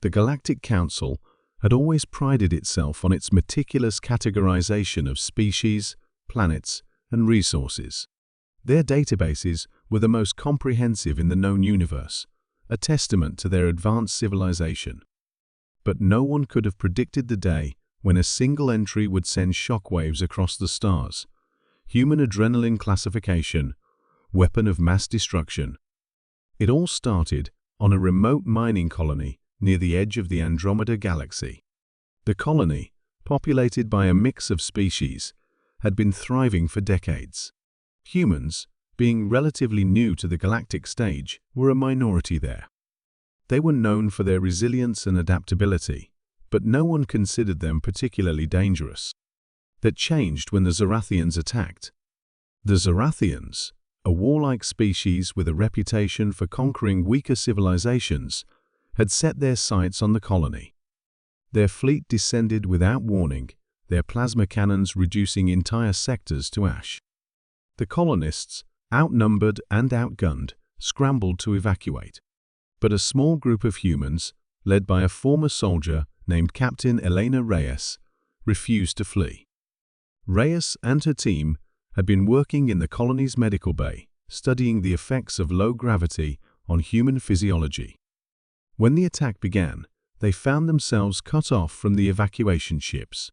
The Galactic Council had always prided itself on its meticulous categorization of species, planets, and resources. Their databases were the most comprehensive in the known universe, a testament to their advanced civilization. But no one could have predicted the day when a single entry would send shockwaves across the stars. Human adrenaline classification, weapon of mass destruction. It all started on a remote mining colony near the edge of the Andromeda Galaxy. The colony, populated by a mix of species, had been thriving for decades. Humans, being relatively new to the galactic stage, were a minority there. They were known for their resilience and adaptability, but no one considered them particularly dangerous. That changed when the Zorathians attacked. The Zorathians, a warlike species with a reputation for conquering weaker civilizations, had set their sights on the colony. Their fleet descended without warning, their plasma cannons reducing entire sectors to ash. The colonists, outnumbered and outgunned, scrambled to evacuate. But a small group of humans, led by a former soldier named Captain Elena Reyes, refused to flee. Reyes and her team had been working in the colony's medical bay, studying the effects of low gravity on human physiology. When the attack began, they found themselves cut off from the evacuation ships.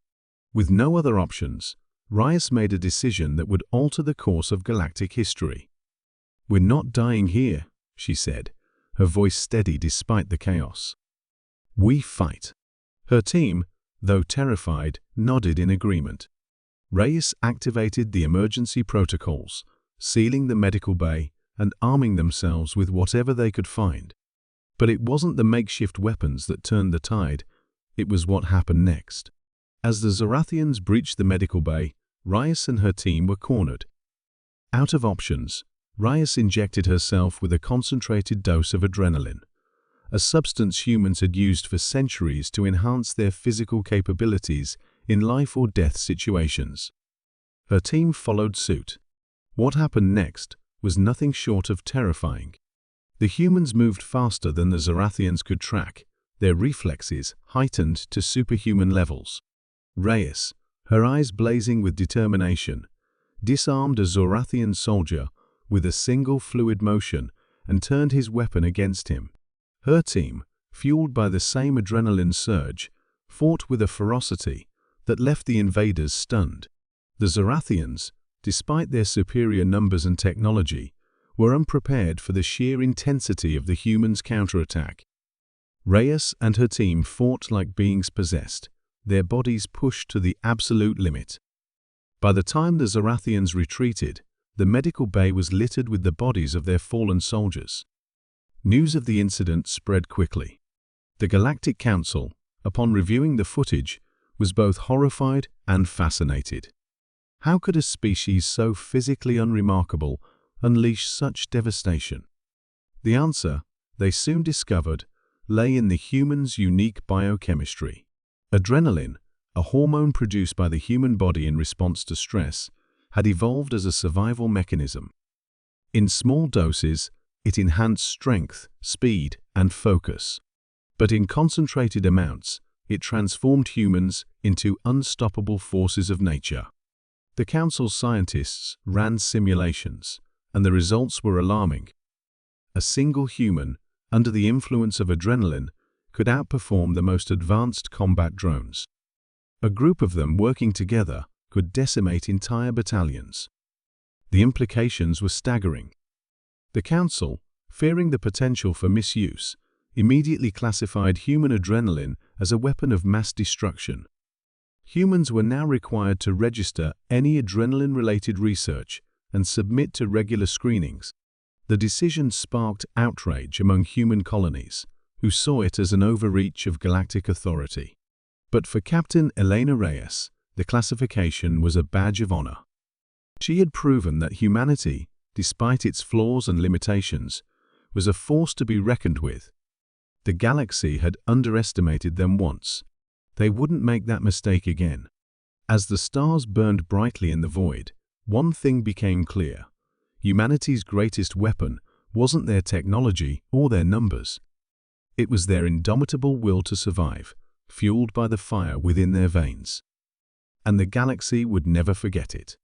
With no other options, Reyes made a decision that would alter the course of galactic history. "We're not dying here," she said, her voice steady despite the chaos. "We fight." Her team, though terrified, nodded in agreement. Reyes activated the emergency protocols, sealing the medical bay and arming themselves with whatever they could find. But it wasn't the makeshift weapons that turned the tide, it was what happened next. As the Zorathians breached the medical bay, Reyes and her team were cornered. Out of options, Reyes injected herself with a concentrated dose of adrenaline, a substance humans had used for centuries to enhance their physical capabilities in life-or-death situations. Her team followed suit. What happened next was nothing short of terrifying. The humans moved faster than the Zorathians could track, their reflexes heightened to superhuman levels. Reyes, her eyes blazing with determination, disarmed a Zorathian soldier with a single fluid motion and turned his weapon against him. Her team, fueled by the same adrenaline surge, fought with a ferocity that left the invaders stunned. The Zorathians, despite their superior numbers and technology, were unprepared for the sheer intensity of the humans' counterattack. Reyes and her team fought like beings possessed, their bodies pushed to the absolute limit. By the time the Zorathians retreated, the medical bay was littered with the bodies of their fallen soldiers. News of the incident spread quickly. The Galactic Council, upon reviewing the footage, was both horrified and fascinated. How could a species so physically unremarkable unleash such devastation? The answer, they soon discovered, lay in the human's unique biochemistry. Adrenaline, a hormone produced by the human body in response to stress, had evolved as a survival mechanism. In small doses, it enhanced strength, speed, and focus. But in concentrated amounts, it transformed humans into unstoppable forces of nature. The Council's scientists ran simulations, and the results were alarming. A single human, under the influence of adrenaline, could outperform the most advanced combat drones. A group of them working together could decimate entire battalions. The implications were staggering. The Council, fearing the potential for misuse, immediately classified human adrenaline as a weapon of mass destruction. Humans were now required to register any adrenaline-related research and submit to regular screenings. The decision sparked outrage among human colonies, who saw it as an overreach of galactic authority. But for Captain Elena Reyes, the classification was a badge of honor. She had proven that humanity, despite its flaws and limitations, was a force to be reckoned with. The galaxy had underestimated them once. They wouldn't make that mistake again. As the stars burned brightly in the void, one thing became clear. Humanity's greatest weapon wasn't their technology or their numbers. It was their indomitable will to survive, fueled by the fire within their veins. And the galaxy would never forget it.